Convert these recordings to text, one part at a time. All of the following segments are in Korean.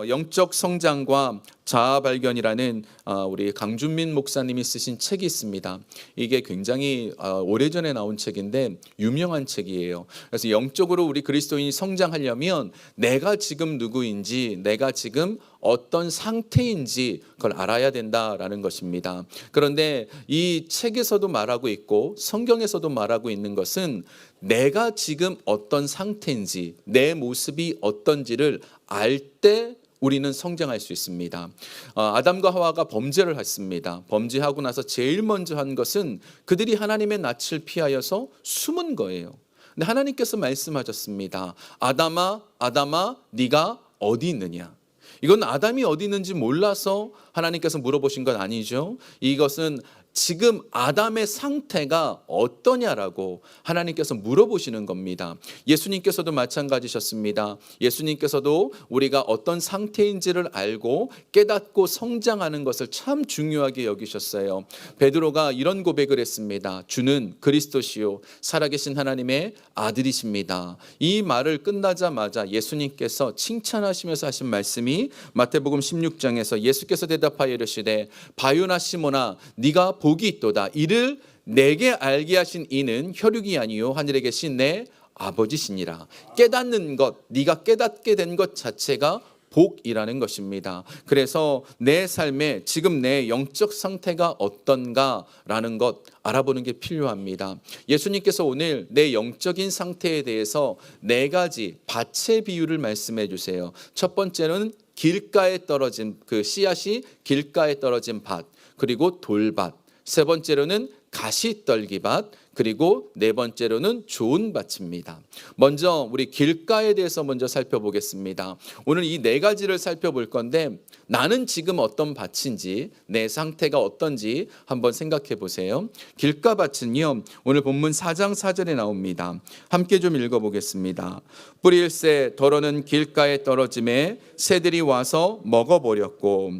영적 성장과 자아 발견이라는 우리 강준민 목사님이 쓰신 책이 있습니다. 이게 굉장히 오래전에 나온 책인데 유명한 책이에요. 그래서 영적으로 우리 그리스도인이 성장하려면 내가 지금 누구인지, 내가 지금 어떤 상태인지 그걸 알아야 된다라는 것입니다. 그런데 이 책에서도 말하고 있고 성경에서도 말하고 있는 것은 내가 지금 어떤 상태인지, 내 모습이 어떤지를 알 때 우리는 성장할 수 있습니다. 아담과 하와가 범죄를 했습니다. 범죄하고 나서 제일 먼저 한 것은 그들이 하나님의 낯을 피하여서 숨은 거예요. 근데 하나님께서 말씀하셨습니다. 아담아, 아담아, 네가 어디 있느냐? 이건 아담이 어디 있는지 몰라서 하나님께서 물어보신 건 아니죠. 이것은 지금 아담의 상태가 어떠냐라고 하나님께서 물어보시는 겁니다. 예수님께서도 마찬가지셨습니다. 예수님께서도 우리가 어떤 상태인지를 알고 깨닫고 성장하는 것을 참 중요하게 여기셨어요. 베드로가 이런 고백을 했습니다. 주는 그리스도시요 살아계신 하나님의 아들이십니다. 이 말을 끝나자마자 예수님께서 칭찬하시면서 하신 말씀이 마태복음 16장에서 예수께서 대답하여 이르시되 바요나 시몬아 네가 복이 있도다. 이를 내게 알게 하신 이는 혈육이 아니요 하늘에 계신 내 아버지시니라. 깨닫는 것, 네가 깨닫게 된 것 자체가 복이라는 것입니다. 그래서 내 삶에 지금 내 영적 상태가 어떤가라는 것 알아보는 게 필요합니다. 예수님께서 오늘 내 영적인 상태에 대해서 네 가지 밭의 비유를 말씀해 주세요. 첫 번째는 길가에 떨어진 그 씨앗이 길가에 떨어진 밭, 그리고 돌밭. 세 번째로는 가시떨기밭, 그리고 네 번째로는 좋은 밭입니다. 먼저 우리 길가에 대해서 먼저 살펴보겠습니다. 오늘 이 네 가지를 살펴볼 건데 나는 지금 어떤 밭인지, 내 상태가 어떤지 한번 생각해 보세요. 길가밭은요, 오늘 본문 4장 4절에 나옵니다. 함께 좀 읽어보겠습니다. 뿌리일새 더러는 길가에 떨어짐에 새들이 와서 먹어버렸고.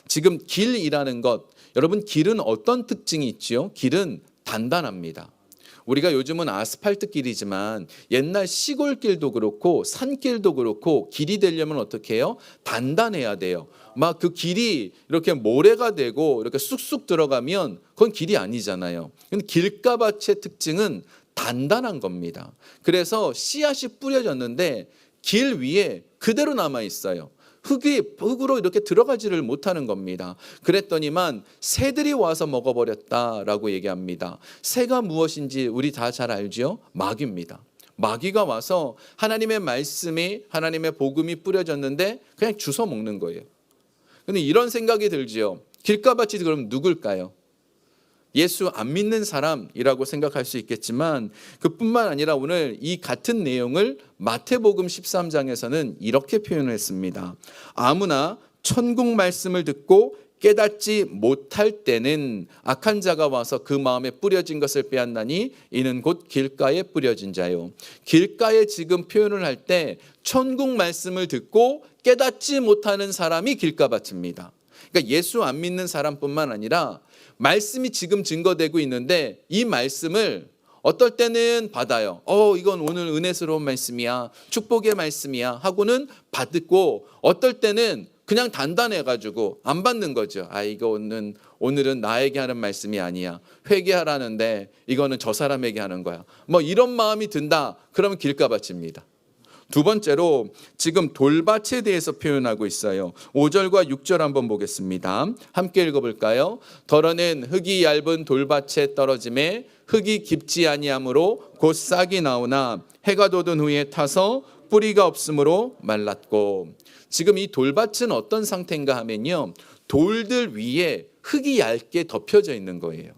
지금 길이라는 것, 여러분 길은 어떤 특징이 있지요? 길은 단단합니다. 우리가 요즘은 아스팔트 길이지만 옛날 시골길도 그렇고 산길도 그렇고 길이 되려면 어떻게 해요? 단단해야 돼요. 막 그 길이 이렇게 모래가 되고 이렇게 쑥쑥 들어가면 그건 길이 아니잖아요. 근데 길가밭의 특징은 단단한 겁니다. 그래서 씨앗이 뿌려졌는데 길 위에 그대로 남아 있어요. 흙으로 이렇게 들어가지를 못하는 겁니다. 그랬더니만 새들이 와서 먹어버렸다라고 얘기합니다. 새가 무엇인지 우리 다 잘 알죠? 마귀입니다. 마귀가 와서 하나님의 말씀이, 하나님의 복음이 뿌려졌는데 그냥 주워 먹는 거예요. 근데 이런 생각이 들지요. 길가밭이 그럼 누굴까요? 예수 안 믿는 사람이라고 생각할 수 있겠지만 그뿐만 아니라 오늘 이 같은 내용을 마태복음 13장에서는 이렇게 표현을 했습니다. 아무나 천국 말씀을 듣고 깨닫지 못할 때는 악한 자가 와서 그 마음에 뿌려진 것을 빼앗나니 이는 곧 길가에 뿌려진 자요. 길가에 지금 표현을 할 때 천국 말씀을 듣고 깨닫지 못하는 사람이 길가밭입니다. 그러니까 예수 안 믿는 사람뿐만 아니라 말씀이 지금 증거되고 있는데 이 말씀을 어떨 때는 받아요. 이건 오늘 은혜스러운 말씀이야, 축복의 말씀이야 하고는 받고, 어떨 때는 그냥 단단해가지고 안 받는 거죠. 이거는 오늘은 나에게 하는 말씀이 아니야. 회개하라는데 이거는 저 사람에게 하는 거야. 뭐 이런 마음이 든다. 그러면 길가밭입니다. 두 번째로 지금 돌밭에 대해서 표현하고 있어요. 5절과 6절 한번 보겠습니다. 함께 읽어볼까요? 더러는 흙이 얇은 돌밭에 떨어짐에 흙이 깊지 아니하므로 곧 싹이 나오나 해가 돋은 후에 타서 뿌리가 없으므로 말랐고. 지금 이 돌밭은 어떤 상태인가 하면요, 돌들 위에 흙이 얇게 덮여져 있는 거예요.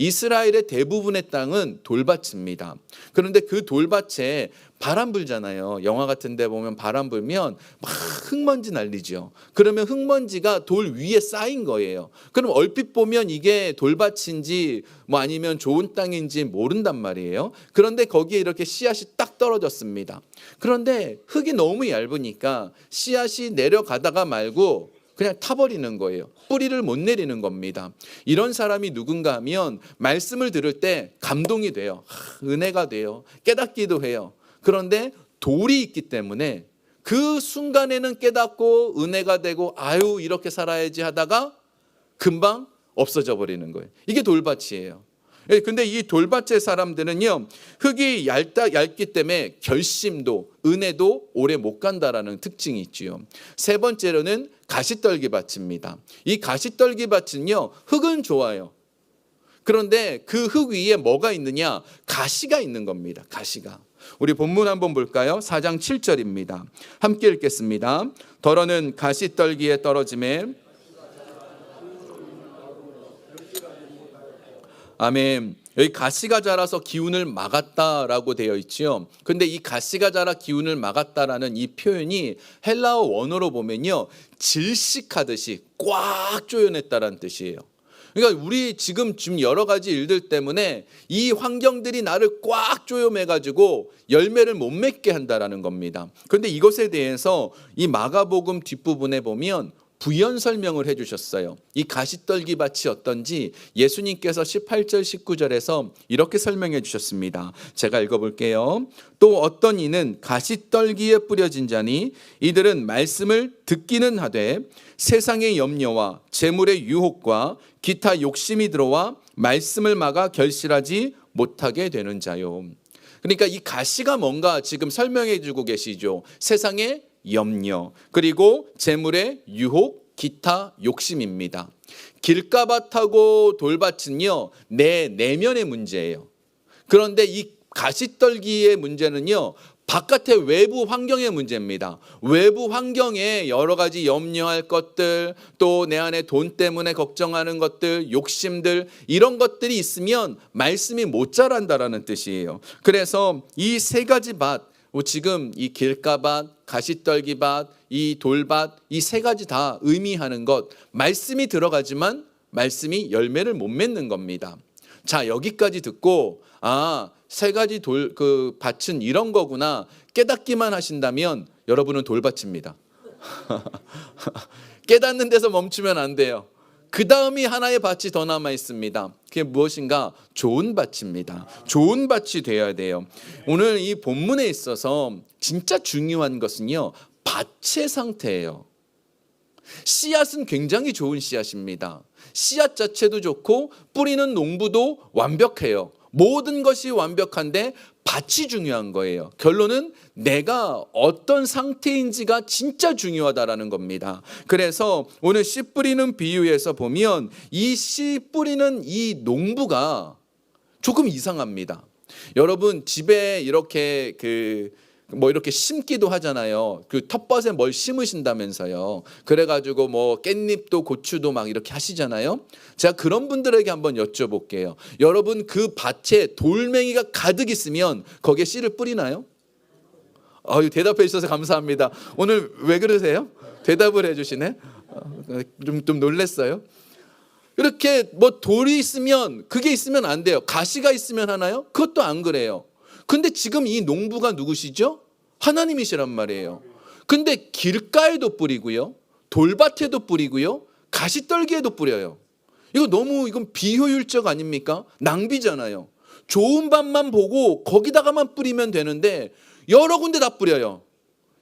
이스라엘의 대부분의 땅은 돌밭입니다. 그런데 그 돌밭에 바람 불잖아요. 영화 같은 데 보면 바람 불면 막 흙먼지 날리죠. 그러면 흙먼지가 돌 위에 쌓인 거예요. 그럼 얼핏 보면 이게 돌밭인지 뭐 아니면 좋은 땅인지 모른단 말이에요. 그런데 거기에 이렇게 씨앗이 딱 떨어졌습니다. 그런데 흙이 너무 얇으니까 씨앗이 내려가다가 말고 그냥 타버리는 거예요. 뿌리를 못 내리는 겁니다. 이런 사람이 누군가 하면 말씀을 들을 때 감동이 돼요. 은혜가 돼요. 깨닫기도 해요. 그런데 돌이 있기 때문에 그 순간에는 깨닫고 은혜가 되고 아유 이렇게 살아야지 하다가 금방 없어져 버리는 거예요. 이게 돌밭이에요. 근데 이 돌밭의 사람들은요, 흙이 얇기 때문에 결심도 은혜도 오래 못 간다라는 특징이 있지요. 세 번째로는 가시떨기 밭입니다. 이 가시떨기 밭은요, 흙은 좋아요. 그런데 그 흙 위에 뭐가 있느냐? 가시가 있는 겁니다. 가시가. 우리 본문 한번 볼까요? 4장 7절입니다. 함께 읽겠습니다. 더러는 가시떨기에 떨어짐에 아멘. 여기 가시가 자라서 기운을 막았다라고 되어 있지요. 근데 이 가시가 자라 기운을 막았다라는 이 표현이 헬라어 원어로 보면요, 질식하듯이 꽉 조여냈다라는 뜻이에요. 그러니까 우리 지금 여러 가지 일들 때문에 이 환경들이 나를 꽉 조여매가지고 열매를 못 맺게 한다라는 겁니다. 그런데 이것에 대해서 이 마가복음 뒷부분에 보면 부연 설명을 해주셨어요. 이 가시떨기 밭이 어떤지 예수님께서 18절 19절에서 이렇게 설명해 주셨습니다. 제가 읽어볼게요. 또 어떤 이는 가시떨기에 뿌려진 자니 이들은 말씀을 듣기는 하되 세상의 염려와 재물의 유혹과 기타 욕심이 들어와 말씀을 막아 결실하지 못하게 되는 자요. 그러니까 이 가시가 뭔가 지금 설명해 주고 계시죠. 세상의 염려, 그리고 재물의 유혹, 기타 욕심입니다. 길가밭하고 돌밭은요, 내 내면의 문제예요. 그런데 이 가시떨기의 문제는요, 바깥의 외부 환경의 문제입니다. 외부 환경에 여러 가지 염려할 것들, 또 내 안에 돈 때문에 걱정하는 것들, 욕심들, 이런 것들이 있으면 말씀이 못 자란다라는 뜻이에요. 그래서 이 세 가지 밭, 지금 이 길가밭, 가시떨기밭, 이 돌밭, 이 세 가지 다 의미하는 것, 말씀이 들어가지만 말씀이 열매를 못 맺는 겁니다. 자, 여기까지 듣고 세 가지 밭은 이런 거구나 깨닫기만 하신다면 여러분은 돌밭입니다. 깨닫는 데서 멈추면 안 돼요. 그 다음이 하나의 밭이 더 남아 있습니다. 그게 무엇인가? 좋은 밭입니다. 좋은 밭이 되어야 돼요. 오늘 이 본문에 있어서 진짜 중요한 것은요, 밭의 상태예요. 씨앗은 굉장히 좋은 씨앗입니다. 씨앗 자체도 좋고 뿌리는 농부도 완벽해요. 모든 것이 완벽한데 밭이 중요한 거예요. 결론은 내가 어떤 상태인지가 진짜 중요하다라는 겁니다. 그래서 오늘 씨 뿌리는 비유에서 보면 이 씨 뿌리는 이 농부가 조금 이상합니다. 여러분 집에 이렇게 이렇게 심기도 하잖아요. 그 텃밭에 뭘 심으신다면서요. 그래가지고 뭐 깻잎도 고추도 막 이렇게 하시잖아요. 제가 그런 분들에게 한번 여쭤볼게요. 여러분 그 밭에 돌멩이가 가득 있으면 거기에 씨를 뿌리나요? 대답해 주셔서 감사합니다. 오늘 왜 그러세요? 대답을 해주시네. 좀 놀랬어요. 이렇게 뭐 돌이 있으면 그게 있으면 안 돼요. 가시가 있으면 하나요? 그것도 안 그래요. 근데 지금 이 농부가 누구시죠? 하나님이시란 말이에요. 근데 길가에도 뿌리고요, 돌밭에도 뿌리고요, 가시떨기에도 뿌려요. 이건 비효율적 아닙니까? 낭비잖아요. 좋은 밭만 보고 거기다가만 뿌리면 되는데 여러 군데 다 뿌려요.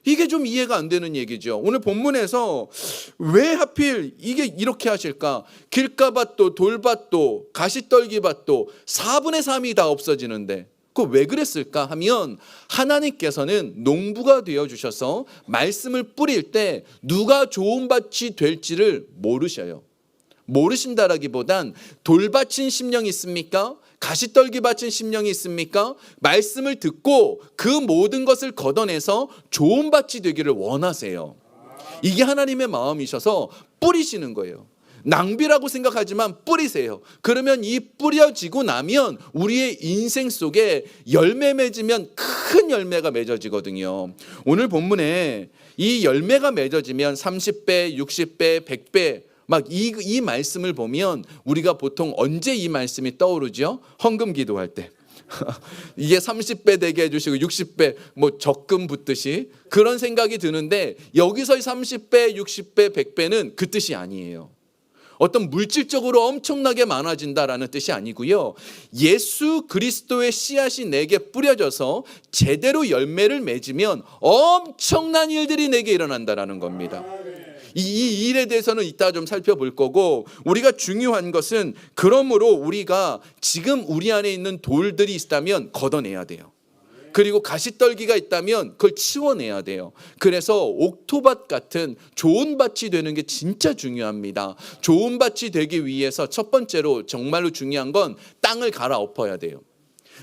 이게 좀 이해가 안 되는 얘기죠. 오늘 본문에서 왜 하필 이게 이렇게 하실까? 길가밭도 돌밭도 가시떨기밭도 4분의 3이 다 없어지는데 왜 그랬을까 하면 하나님께서는 농부가 되어주셔서 말씀을 뿌릴 때 누가 좋은 밭이 될지를 모르셔요. 모르신다라기보단 돌밭인 심령이 있습니까? 가시떨기 밭인 심령이 있습니까? 말씀을 듣고 그 모든 것을 걷어내서 좋은 밭이 되기를 원하세요. 이게 하나님의 마음이셔서 뿌리시는 거예요. 낭비라고 생각하지만 뿌리세요. 그러면 이 뿌려지고 나면 우리의 인생 속에 열매 맺으면 큰 열매가 맺어지거든요. 오늘 본문에 이 열매가 맺어지면 30배, 60배, 100배 막 이 말씀을 보면 우리가 보통 언제 이 말씀이 떠오르죠? 헌금 기도할 때. 이게 30배 되게 해주시고 60배 뭐 적금 붙듯이 그런 생각이 드는데 여기서의 30배, 60배, 100배는 그 뜻이 아니에요. 어떤 물질적으로 엄청나게 많아진다라는 뜻이 아니고요. 예수 그리스도의 씨앗이 내게 뿌려져서 제대로 열매를 맺으면 엄청난 일들이 내게 일어난다라는 겁니다. 이 일에 대해서는 이따 좀 살펴볼 거고, 우리가 중요한 것은 그러므로 우리가 지금 우리 안에 있는 돌들이 있다면 걷어내야 돼요. 그리고 가시떨기가 있다면 그걸 치워내야 돼요. 그래서 옥토밭 같은 좋은 밭이 되는 게 진짜 중요합니다. 좋은 밭이 되기 위해서 첫 번째로 정말로 중요한 건 땅을 갈아엎어야 돼요.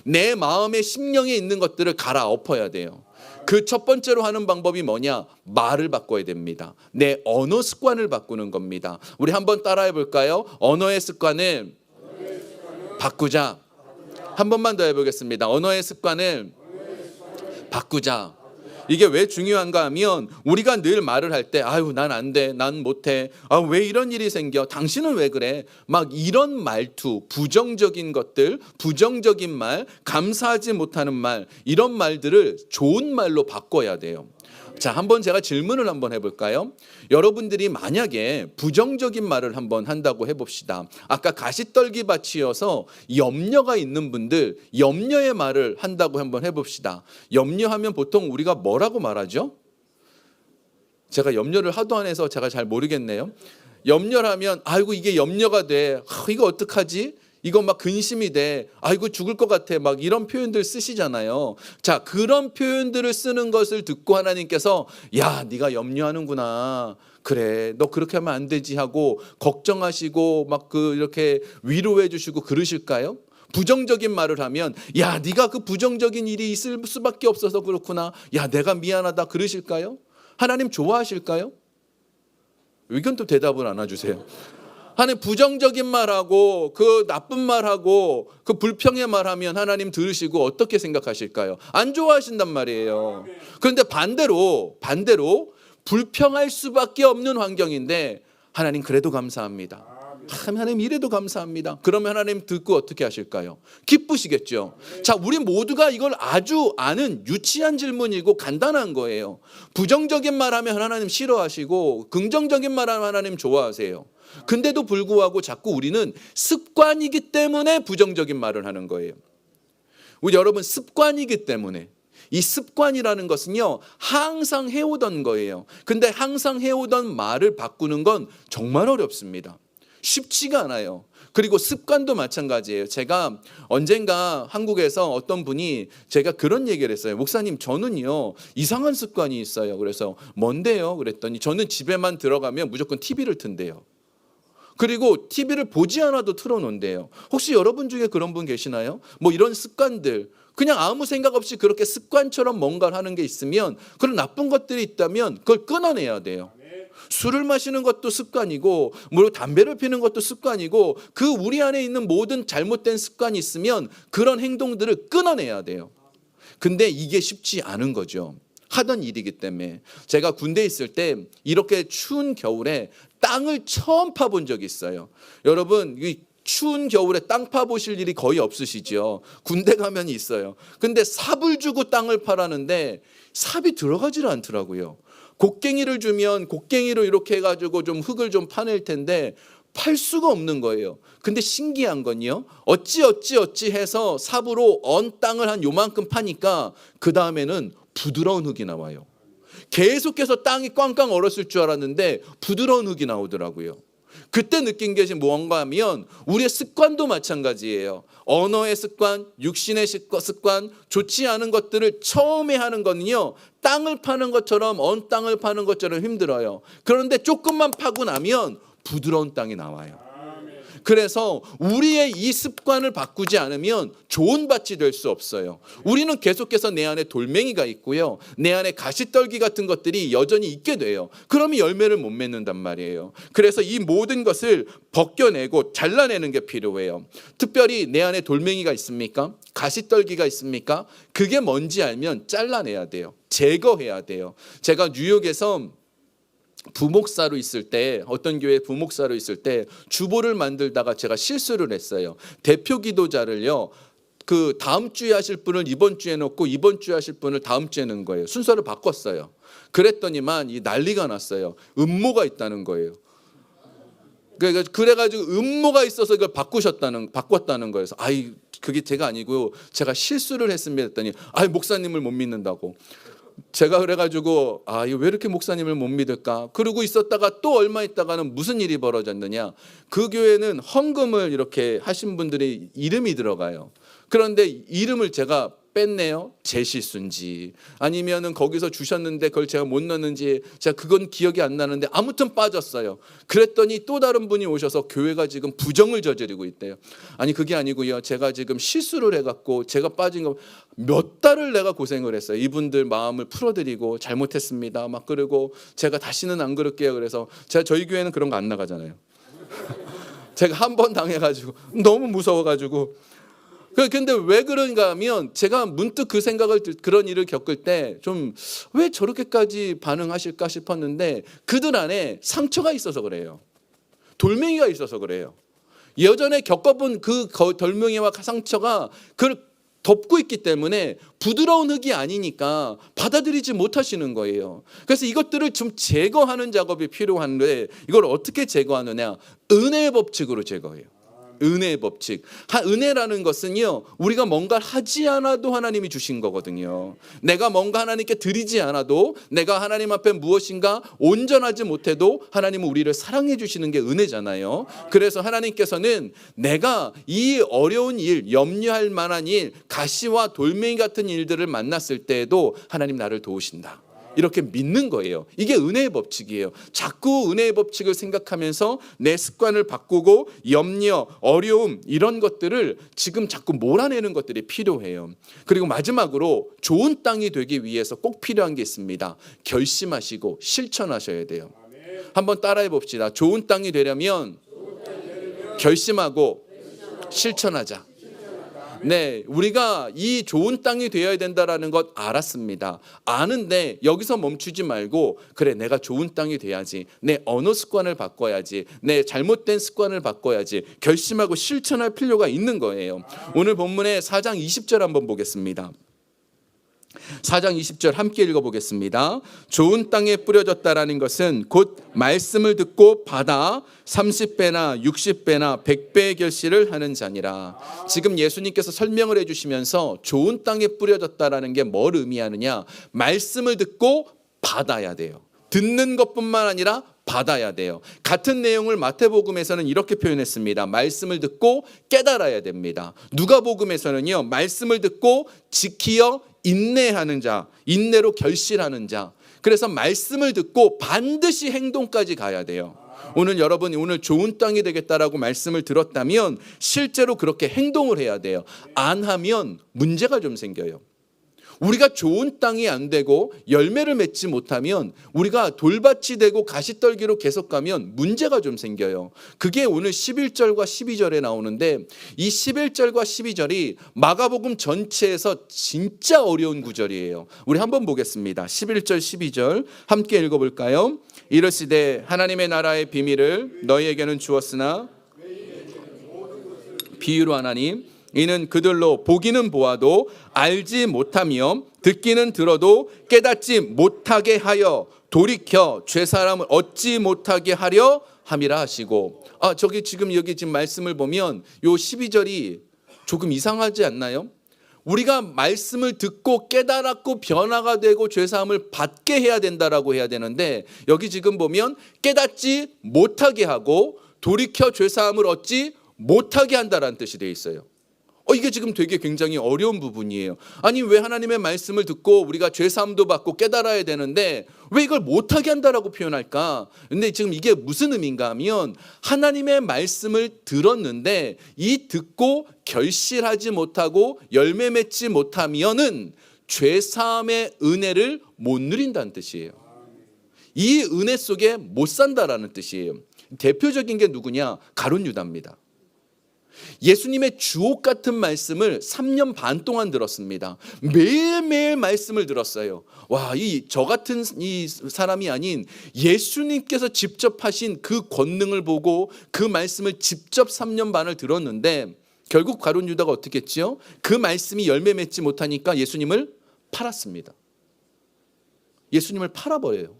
내 마음의 심령에 있는 것들을 갈아엎어야 돼요. 그 첫 번째로 하는 방법이 뭐냐? 말을 바꿔야 됩니다. 내 언어 습관을 바꾸는 겁니다. 우리 한번 따라해 볼까요? 언어의 습관을 바꾸자. 한 번만 더 해보겠습니다. 언어의 습관을 바꾸자. 이게 왜 중요한가 하면 우리가 늘 말을 할 때 아유 난 안 돼, 난 못해, 왜 이런 일이 생겨, 당신은 왜 그래, 막 이런 말투, 부정적인 것들, 부정적인 말, 감사하지 못하는 말, 이런 말들을 좋은 말로 바꿔야 돼요. 자, 한번 제가 질문을 한번 해볼까요? 여러분들이 만약에 부정적인 말을 한번 한다고 해봅시다. 아까 가시떨기 밭이어서 염려가 있는 분들, 염려의 말을 한다고 한번 해봅시다. 염려하면 보통 우리가 뭐라고 말하죠? 제가 염려를 하도 안 해서 제가 잘 모르겠네요. 염려하면 아이고 이게 염려가 돼, 이거 어떡하지? 이거 막 근심이 돼, 아이고 죽을 것 같아, 막 이런 표현들 쓰시잖아요. 자, 그런 표현들을 쓰는 것을 듣고 하나님께서 야 네가 염려하는구나, 그래 너 그렇게 하면 안 되지 하고 걱정하시고 막 이렇게 위로해 주시고 그러실까요? 부정적인 말을 하면 야 네가 그 부정적인 일이 있을 수밖에 없어서 그렇구나, 야 내가 미안하다 그러실까요? 하나님 좋아하실까요? 의견도 대답을 안 해주세요. 하나님 부정적인 말하고 그 나쁜 말하고 그 불평의 말하면 하나님 들으시고 어떻게 생각하실까요? 안 좋아하신단 말이에요. 그런데 반대로 불평할 수밖에 없는 환경인데 하나님 그래도 감사합니다, 하나님 이래도 감사합니다, 그러면 하나님 듣고 어떻게 하실까요? 기쁘시겠죠. 자, 우리 모두가 이걸 아주 아는 유치한 질문이고 간단한 거예요. 부정적인 말하면 하나님 싫어하시고 긍정적인 말하면 하나님 좋아하세요. 근데도 불구하고 자꾸 우리는 습관이기 때문에 부정적인 말을 하는 거예요. 우리 여러분, 습관이기 때문에. 이 습관이라는 것은요 항상 해오던 거예요. 근데 항상 해오던 말을 바꾸는 건 정말 어렵습니다. 쉽지가 않아요. 그리고 습관도 마찬가지예요. 제가 언젠가 한국에서 어떤 분이 제가 그런 얘기를 했어요. 목사님 저는요 이상한 습관이 있어요. 그래서 뭔데요? 그랬더니 저는 집에만 들어가면 무조건 TV를 튼대요. 그리고 TV를 보지 않아도 틀어놓는데요. 혹시 여러분 중에 그런 분 계시나요? 뭐 이런 습관들, 그냥 아무 생각 없이 그렇게 습관처럼 뭔가를 하는 게 있으면, 그런 나쁜 것들이 있다면 그걸 끊어내야 돼요. 술을 마시는 것도 습관이고, 물론 담배를 피는 것도 습관이고, 그 우리 안에 있는 모든 잘못된 습관이 있으면 그런 행동들을 끊어내야 돼요. 근데 이게 쉽지 않은 거죠. 하던 일이기 때문에. 제가 군대에 있을 때 이렇게 추운 겨울에 땅을 처음 파본 적이 있어요. 여러분, 이 추운 겨울에 땅 파보실 일이 거의 없으시죠. 군대 가면 있어요. 근데 삽을 주고 땅을 파라는데 삽이 들어가질 않더라고요. 곡괭이를 주면 곡괭이로 이렇게 해가지고 좀 흙을 좀 파낼 텐데 팔 수가 없는 거예요. 근데 신기한 건요, 어찌 해서 삽으로 언 땅을 한 요만큼 파니까 그 다음에는 부드러운 흙이 나와요. 계속해서 땅이 꽝꽝 얼었을 줄 알았는데 부드러운 흙이 나오더라고요. 그때 느낀 것이 뭔가 하면 우리의 습관도 마찬가지예요. 언어의 습관, 육신의 습관, 좋지 않은 것들을 처음에 하는 거는요 땅을 파는 것처럼, 언 땅을 파는 것처럼 힘들어요. 그런데 조금만 파고 나면 부드러운 땅이 나와요. 그래서 우리의 이 습관을 바꾸지 않으면 좋은 밭이 될 수 없어요. 우리는 계속해서 내 안에 돌멩이가 있고요, 내 안에 가시떨기 같은 것들이 여전히 있게 돼요. 그러면 열매를 못 맺는단 말이에요. 그래서 이 모든 것을 벗겨내고 잘라내는 게 필요해요. 특별히 내 안에 돌멩이가 있습니까? 가시떨기가 있습니까? 그게 뭔지 알면 잘라내야 돼요. 제거해야 돼요. 제가 뉴욕에서 부목사로 있을 때, 어떤 교회 부목사로 있을 때 주보를 만들다가 제가 실수를 했어요. 대표 기도자를요 그 다음 주에 하실 분을 이번 주에 넣고 이번 주에 하실 분을 다음 주에 넣은 거예요. 순서를 바꿨어요. 그랬더니만 이 난리가 났어요. 음모가 있다는 거예요. 그래가지고 음모가 있어서 이걸 바꿨다는 거예요. 아이, 그게 제가 아니고요, 제가 실수를 했습니다 했더니, 아이, 목사님을 못 믿는다고. 제가 그래가지고, 아, 이거 왜 이렇게 목사님을 못 믿을까? 그러고 있었다가 또 얼마 있다가는 무슨 일이 벌어졌느냐, 그 교회는 헌금을 이렇게 하신 분들의 이름이 들어가요. 그런데 이름을 제가 뺐네요. 제 실수인지 아니면은 거기서 주셨는데 그걸 제가 못 넣었는지, 제가 그건 기억이 안 나는데 아무튼 빠졌어요. 그랬더니 또 다른 분이 오셔서 교회가 지금 부정을 저지르고 있대요. 아니, 그게 아니고요, 제가 지금 실수를 해갖고 제가 빠진 거 몇 달을 내가 고생을 했어요. 이분들 마음을 풀어드리고 잘못했습니다 막 그러고, 제가 다시는 안 그럴게요. 그래서 저희 교회는 그런 거 안 나가잖아요. 제가 한 번 당해가지고 너무 무서워가지고. 근데 왜 그런가 하면, 제가 문득 그 생각을, 그런 일을 겪을 때 좀 왜 저렇게까지 반응하실까 싶었는데, 그들 안에 상처가 있어서 그래요. 돌멩이가 있어서 그래요. 예전에 겪어본 그 돌멩이와 상처가 그걸 덮고 있기 때문에 부드러운 흙이 아니니까 받아들이지 못하시는 거예요. 그래서 이것들을 좀 제거하는 작업이 필요한데, 이걸 어떻게 제거하느냐? 은혜의 법칙으로 제거해요. 은혜의 법칙. 은혜라는 것은요, 우리가 뭔가를 하지 않아도 하나님이 주신 거거든요. 내가 뭔가 하나님께 드리지 않아도, 내가 하나님 앞에 무엇인가 온전하지 못해도 하나님은 우리를 사랑해 주시는 게 은혜잖아요. 그래서 하나님께서는 내가 이 어려운 일, 염려할 만한 일, 가시와 돌멩이 같은 일들을 만났을 때에도 하나님 나를 도우신다, 이렇게 믿는 거예요. 이게 은혜의 법칙이에요. 자꾸 은혜의 법칙을 생각하면서 내 습관을 바꾸고, 염려, 어려움, 이런 것들을 지금 자꾸 몰아내는 것들이 필요해요. 그리고 마지막으로 좋은 땅이 되기 위해서 꼭 필요한 게 있습니다. 결심하시고 실천하셔야 돼요. 한번 따라해 봅시다. 좋은 땅이 되려면 결심하고 실천하자. 네, 우리가 이 좋은 땅이 되어야 된다라는 것 알았습니다. 아는데 여기서 멈추지 말고, 그래, 내가 좋은 땅이 돼야지, 내 언어 습관을 바꿔야지, 내 잘못된 습관을 바꿔야지, 결심하고 실천할 필요가 있는 거예요. 오늘 본문의 4장 20절 한번 보겠습니다. 4장 20절 함께 읽어보겠습니다. 좋은 땅에 뿌려졌다라는 것은 곧 말씀을 듣고 받아 30배나 60배나 100배의 결실을 하는 자니라. 지금 예수님께서 설명을 해주시면서 좋은 땅에 뿌려졌다라는 게 뭘 의미하느냐, 말씀을 듣고 받아야 돼요. 듣는 것뿐만 아니라 받아야 돼요. 같은 내용을 마태복음에서는 이렇게 표현했습니다. 말씀을 듣고 깨달아야 됩니다. 누가복음에서는요, 말씀을 듣고 지키어 인내하는 자, 인내로 결실하는 자. 그래서 말씀을 듣고 반드시 행동까지 가야 돼요. 오늘 여러분이 오늘 좋은 땅이 되겠다라고 말씀을 들었다면 실제로 그렇게 행동을 해야 돼요. 안 하면 문제가 좀 생겨요. 우리가 좋은 땅이 안 되고 열매를 맺지 못하면, 우리가 돌밭이 되고 가시떨기로 계속 가면 문제가 좀 생겨요. 그게 오늘 11절과 12절에 나오는데, 이 11절과 12절이 마가복음 전체에서 진짜 어려운 구절이에요. 우리 한번 보겠습니다. 11절 12절 함께 읽어볼까요? 이르시되 하나님의 나라의 비밀을 너희에게는 주었으나 비유로 하나니 이는 그들로 보기는 보아도 알지 못하며 듣기는 들어도 깨닫지 못하게 하여 돌이켜 죄사람을 얻지 못하게 하려 함이라 하시고. 저기 지금 여기 지금 말씀을 보면 요 12절이 조금 이상하지 않나요? 우리가 말씀을 듣고 깨달았고 변화가 되고 죄사함을 받게 해야 된다라고 해야 되는데, 여기 지금 보면 깨닫지 못하게 하고 돌이켜 죄사함을 얻지 못하게 한다라는 뜻이 되어 있어요. 이게 지금 되게 굉장히 어려운 부분이에요. 아니, 왜 하나님의 말씀을 듣고 우리가 죄사함도 받고 깨달아야 되는데 왜 이걸 못하게 한다라고 표현할까? 근데 지금 이게 무슨 의미인가 하면, 하나님의 말씀을 들었는데 이 듣고 결실하지 못하고 열매 맺지 못하면은 죄사함의 은혜를 못 누린다는 뜻이에요. 이 은혜 속에 못 산다라는 뜻이에요. 대표적인 게 누구냐? 가룟 유다입니다. 예수님의 주옥 같은 말씀을 3년 반 동안 들었습니다. 매일매일 말씀을 들었어요. 와, 저 같은 이 사람이 아닌 예수님께서 직접 하신 그 권능을 보고 그 말씀을 직접 3년 반을 들었는데, 결국 가룟 유다가 어떻게 했지요? 그 말씀이 열매 맺지 못하니까 예수님을 팔았습니다. 예수님을 팔아버려요.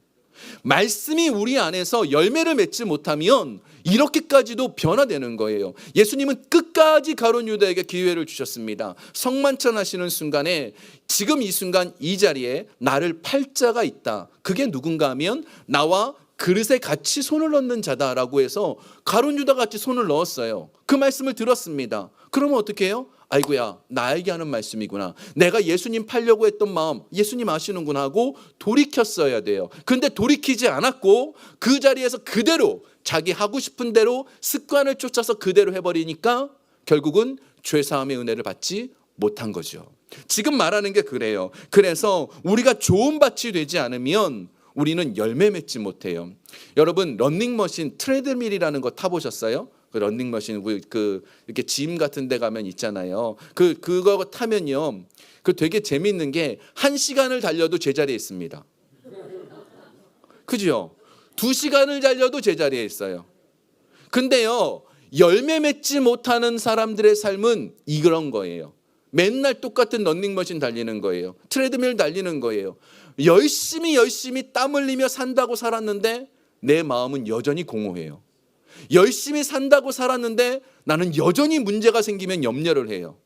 말씀이 우리 안에서 열매를 맺지 못하면 이렇게까지도 변화되는 거예요. 예수님은 끝까지 가룟 유다에게 기회를 주셨습니다. 성만찬하시는 순간에 지금 이 순간 이 자리에 나를 팔 자가 있다. 그게 누군가 하면 나와 그릇에 같이 손을 넣는 자다라고 해서 가룟 유다 같이 손을 넣었어요. 그 말씀을 들었습니다. 그러면 어떻게 해요? 아이고야, 나에게 하는 말씀이구나. 내가 예수님 팔려고 했던 마음 예수님 아시는구나 하고 돌이켰어야 돼요. 근데 돌이키지 않았고 그 자리에서 그대로 자기 하고 싶은 대로 습관을 쫓아서 그대로 해버리니까 결국은 죄사함의 은혜를 받지 못한 거죠. 지금 말하는 게 그래요. 그래서 우리가 좋은 밭이 되지 않으면 우리는 열매 맺지 못해요. 여러분 러닝머신 트레드밀이라는 거 타보셨어요? 그 러닝머신 이렇게 짐 같은 데 가면 있잖아요. 그거 타면요. 그 되게 재밌는 게 1시간을 달려도 제자리에 있습니다. 그죠? 2시간을 달려도 제자리에 있어요. 근데요. 열매 맺지 못하는 사람들의 삶은 이런 거예요. 맨날 똑같은 러닝머신 달리는 거예요. 트레드밀 달리는 거예요. 열심히 땀 흘리며 산다고 살았는데 내 마음은 여전히 공허해요. 열심히 산다고 살았는데 나는 여전히 문제가 생기면 염려를 해요.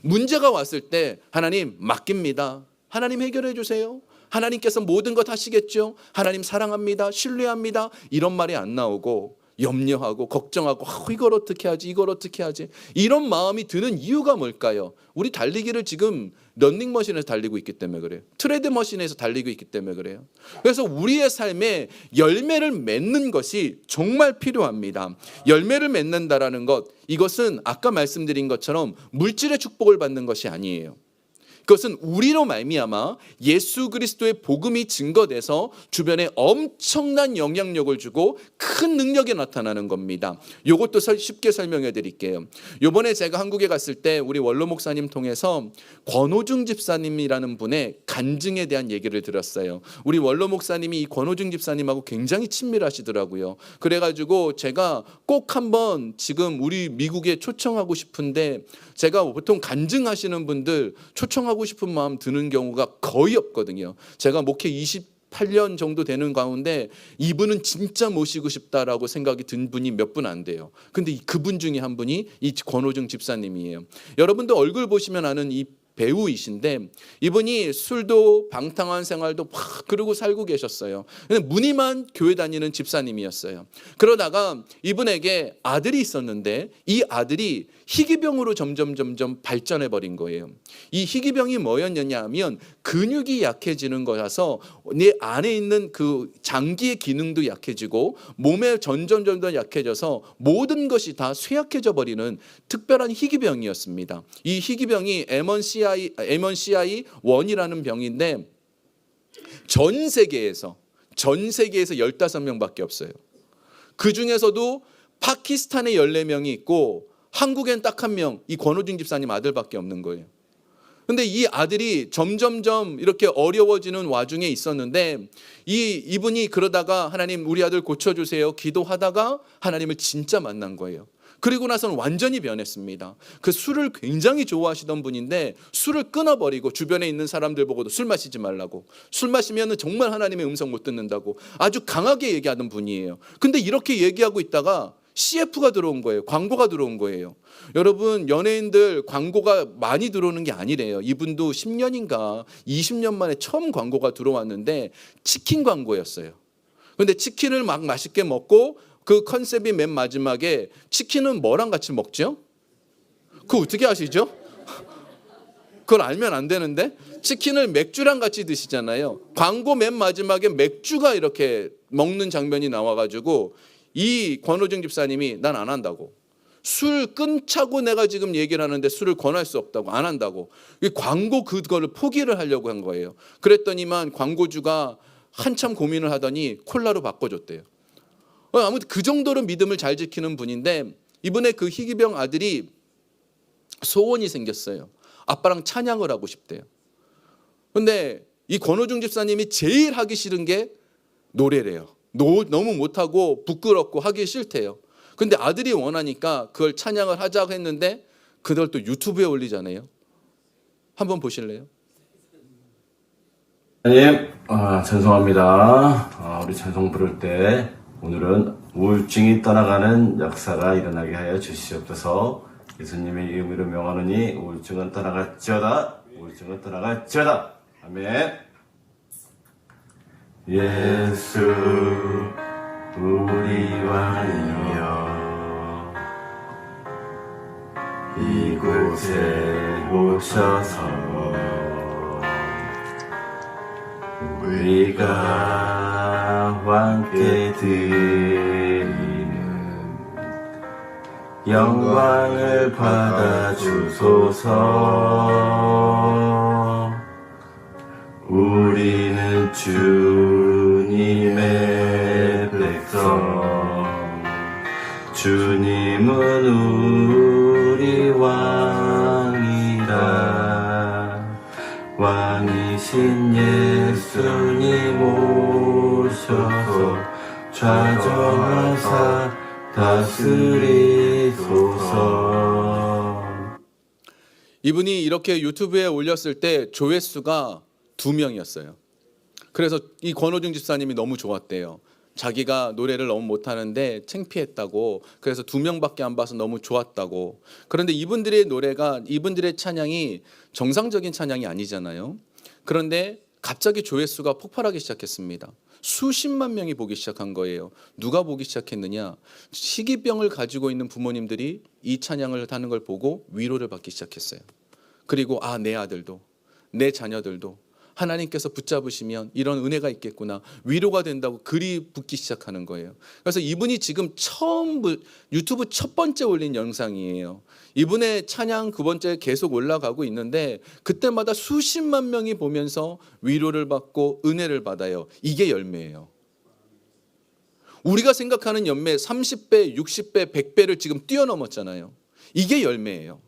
문제가 왔을 때 하나님 맡깁니다. 하나님 해결해 주세요. 하나님께서 모든 것 하시겠죠. 하나님 사랑합니다. 신뢰합니다. 이런 말이 안 나오고 염려하고 걱정하고 이걸 어떻게 하지 이걸 어떻게 하지 이런 마음이 드는 이유가 뭘까요? 우리 달리기를 지금 러닝머신에서 달리고 있기 때문에 그래요. 트레드머신에서 달리고 있기 때문에 그래요. 그래서 우리의 삶에 열매를 맺는 것이 정말 필요합니다. 열매를 맺는다라는 것, 이것은 아까 말씀드린 것처럼 물질의 축복을 받는 것이 아니에요. 그것은 우리로 말미암아 예수 그리스도의 복음이 증거돼서 주변에 엄청난 영향력을 주고 큰 능력이 나타나는 겁니다. 이것도 쉽게 설명해 드릴게요. 이번에 제가 한국에 갔을 때 우리 원로 목사님 통해서 권호중 집사님이라는 분의 간증에 대한 얘기를 들었어요. 우리 원로 목사님이 이 권호중 집사님하고 굉장히 친밀하시더라고요. 그래가지고 제가 꼭 한번 지금 우리 미국에 초청하고 싶은데 제가 보통 간증하시는 분들 초청하고 싶은 마음 드는 경우가 거의 없거든요. 제가 목회 28년 정도 되는 가운데 이분은 진짜 모시고 싶다라고 생각이 든 분이 몇 분 안 돼요. 근데 그분 중에 한 분이 이 권호중 집사님이에요. 여러분도 얼굴 보시면 아는 이 배우이신데 이분이 술도 방탕한 생활도 막 그러고 살고 계셨어요. 무늬만 교회 다니는 집사님이었어요. 그러다가 이분에게 아들이 있었는데 이 아들이 희귀병으로 점점 발전해 버린 거예요. 이 희귀병이 뭐였느냐 하면 근육이 약해지는 거라서 내 안에 있는 그 장기의 기능도 약해지고 몸에 점점 약해져서 모든 것이 다 쇠약해져 버리는 특별한 희귀병이었습니다. 이 희귀병이 MNCI1이라는 병인데 전 세계에서 15명밖에 없어요. 그 중에서도 파키스탄에 14명이 있고 한국엔 딱 1명, 이 권호중 집사님 아들밖에 없는 거예요. 근데 이 아들이 점점점 이렇게 어려워지는 와중에 있었는데 이분이 그러다가 하나님 우리 아들 고쳐주세요 기도하다가 하나님을 진짜 만난 거예요. 그리고 나서는 완전히 변했습니다. 그 술을 굉장히 좋아하시던 분인데 술을 끊어버리고 주변에 있는 사람들 보고도 술 마시지 말라고, 술 마시면 정말 하나님의 음성 못 듣는다고 아주 강하게 얘기하던 분이에요. 근데 이렇게 얘기하고 있다가 CF가 들어온 거예요. 광고가 들어온 거예요. 여러분 연예인들 광고가 많이 들어오는 게 아니래요. 이분도 10년인가 20년 만에 처음 광고가 들어왔는데 치킨 광고였어요. 근데 치킨을 막 맛있게 먹고 그 컨셉이 맨 마지막에 치킨은 뭐랑 같이 먹죠? 그거 어떻게 아시죠? 그걸 알면 안 되는데 치킨을 맥주랑 같이 드시잖아요. 광고 맨 마지막에 맥주가 이렇게 먹는 장면이 나와가지고 이 권호중 집사님이 난 안 한다고. 술 끊자고 내가 지금 얘기를 하는데 술을 권할 수 없다고 안 한다고. 광고 그거를 포기를 하려고 한 거예요. 그랬더니만 광고주가 한참 고민을 하더니 콜라로 바꿔줬대요. 아무튼 그 정도로 믿음을 잘 지키는 분인데 이분의 그 희귀병 아들이 소원이 생겼어요. 아빠랑 찬양을 하고 싶대요. 근데 이 권호중 집사님이 제일 하기 싫은 게 노래래요. 너무 못하고 부끄럽고 하기 싫대요. 근데 아들이 원하니까 그걸 찬양을 하자고 했는데 그걸 또 유튜브에 올리잖아요. 한번 보실래요? 하나님, 찬송합니다. 우리 찬송 부를 때 오늘은 우울증이 떠나가는 역사가 일어나게 하여 주시옵소서. 예수님의 이름으로 명하노니 우울증은 떠나갈지어다. 우울증은 떠나갈지어다. 아멘. 예수 우리 왕이여 이곳에 오셔서 우리가 왕께 드리는 영광을 받아 주소서. 우리는 주님의 백성, 주님은 우리 왕이라. 왕이신 예수님 오셔서 좌정하사 다스리소서. 이분이 이렇게 유튜브에 올렸을 때 조회수가 2명이었어요. 그래서 이 권호중 집사님이 너무 좋았대요. 자기가 노래를 너무 못하는데 창피했다고, 그래서 2명밖에 안 봐서 너무 좋았다고. 그런데 이분들의 노래가, 이분들의 찬양이 정상적인 찬양이 아니잖아요. 그런데 갑자기 조회수가 폭발하기 시작했습니다. 수십만 명이 보기 시작한 거예요. 누가 보기 시작했느냐? 희귀병을 가지고 있는 부모님들이 이 찬양을 하는 걸 보고 위로를 받기 시작했어요. 그리고 내 아들도, 내 자녀들도 하나님께서 붙잡으시면 이런 은혜가 있겠구나, 위로가 된다고 글이 붙기 시작하는 거예요. 그래서 이분이 지금 처음 유튜브 첫 번째 올린 영상이에요. 이분의 찬양 9번째 계속 올라가고 있는데 그때마다 수십만 명이 보면서 위로를 받고 은혜를 받아요. 이게 열매예요. 우리가 생각하는 열매 30배, 60배, 100배를 지금 뛰어넘었잖아요. 이게 열매예요.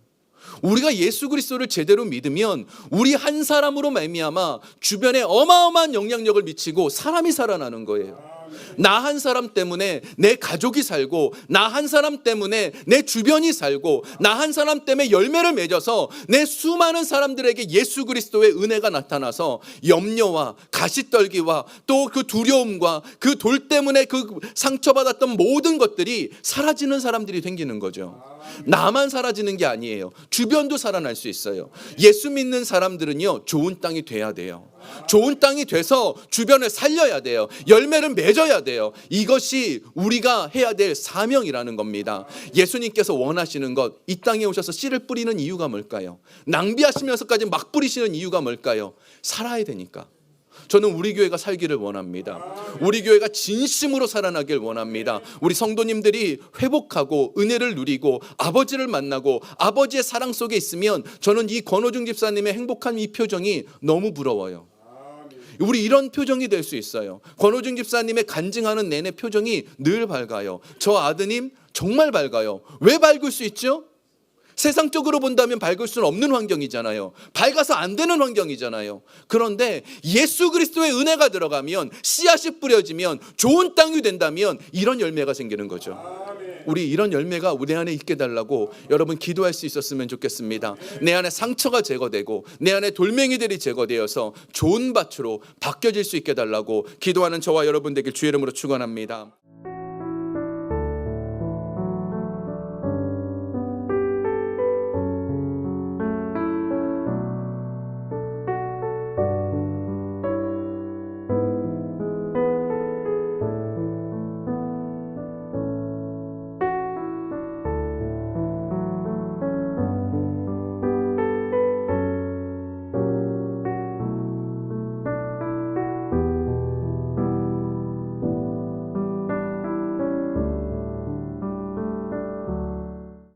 우리가 예수 그리스도를 제대로 믿으면 우리 한 사람으로 말미암아 주변에 어마어마한 영향력을 미치고 사람이 살아나는 거예요. 나 한 사람 때문에 내 가족이 살고, 나 한 사람 때문에 내 주변이 살고, 나 한 사람 때문에 열매를 맺어서 내 수많은 사람들에게 예수 그리스도의 은혜가 나타나서 염려와 가시떨기와 또 그 두려움과 그 돌 때문에 그 상처받았던 모든 것들이 사라지는 사람들이 생기는 거죠. 나만 사라지는 게 아니에요. 주변도 살아날 수 있어요. 예수 믿는 사람들은요, 좋은 땅이 돼야 돼요. 좋은 땅이 돼서 주변을 살려야 돼요. 열매를 맺어야 돼요. 이것이 우리가 해야 될 사명이라는 겁니다. 예수님께서 원하시는 것, 이 땅에 오셔서 씨를 뿌리는 이유가 뭘까요? 낭비하시면서까지 막 뿌리시는 이유가 뭘까요? 살아야 되니까. 저는 우리 교회가 살기를 원합니다. 우리 교회가 진심으로 살아나길 원합니다. 우리 성도님들이 회복하고 은혜를 누리고 아버지를 만나고 아버지의 사랑 속에 있으면 저는 이 권호중 집사님의 행복한 이 표정이 너무 부러워요. 우리 이런 표정이 될 수 있어요. 권호중 집사님의 간증하는 내내 표정이 늘 밝아요. 저 아드님 정말 밝아요. 왜 밝을 수 있죠? 세상적으로 본다면 밝을 수는 없는 환경이잖아요. 밝아서 안 되는 환경이잖아요. 그런데 예수 그리스도의 은혜가 들어가면, 씨앗이 뿌려지면, 좋은 땅이 된다면 이런 열매가 생기는 거죠. 우리 이런 열매가 우리 안에 있게 달라고 여러분 기도할 수 있었으면 좋겠습니다. 내 안에 상처가 제거되고 내 안에 돌멩이들이 제거되어서 좋은 밭으로 바뀌어질 수 있게 달라고 기도하는 저와 여러분 되길 주의 이름으로 축원합니다.